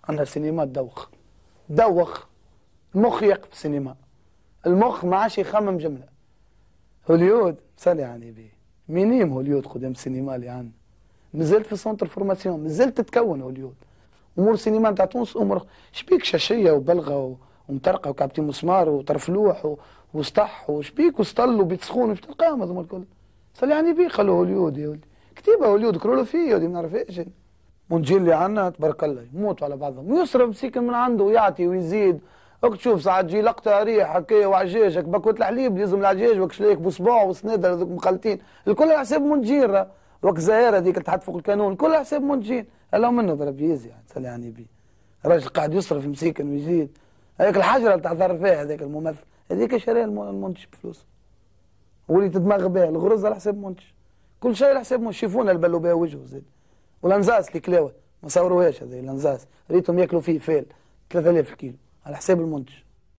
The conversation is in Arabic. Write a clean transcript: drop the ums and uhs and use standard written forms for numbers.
عندنا سينما تدوخ دوخ. المخ يقف سينما، المخ ما عادش يخمم جمله. هوليود سالي يعني بيه مينيم هوليود قدام السينما اللي عندنا. مازلت في سونتر فورماسيون، مازلت تتكون هوليود. امور السينما نتاع تونس امور شبيك شاشيه وبلغه ومطرقه وكابتن مسمار وطرفلوح وسطح وشبيك وسطل وبيت سخون وش تلقاهم هذوما الكل. سالي يعني بيه خلوا هوليود يا ولدي. كتيبه هوليود كرولو فيه يا ولدي ما نعرفهاش. منتجين اللي عندنا تبارك الله يموتوا على بعضهم ويصرف مسيكن من عنده ويعطي ويزيد. تشوف ساعات تجي لقطه ريح هكايا وعجاج بكوت الحليب يلزم العجاج وك شليك بصباع وسنيدر هذوك مخلطين الكل على حساب منتجين. وك الزهيره هذيك اللي تحت فوق الكانون الكل على حساب منتجين. هلا منه بربي يزي يعني سالي يعني بيه. الراجل قاعد يصرف مسيكن ويزيد. هذيك الحجره اللي تعذر فيها هذاك الممثل هذيك شاريها المنتج بفلوس. واللي تدماغ بها الغرز على حساب منتج. كل شيء على حساب منتج. شيفونا اللي بلوا بها وجهه زيد. والانزاس اللي كلاوه ما صوروهاش هذه الانزاس ريتهم ياكلوا فيه فيل 3000 كيلو على حساب المنتج.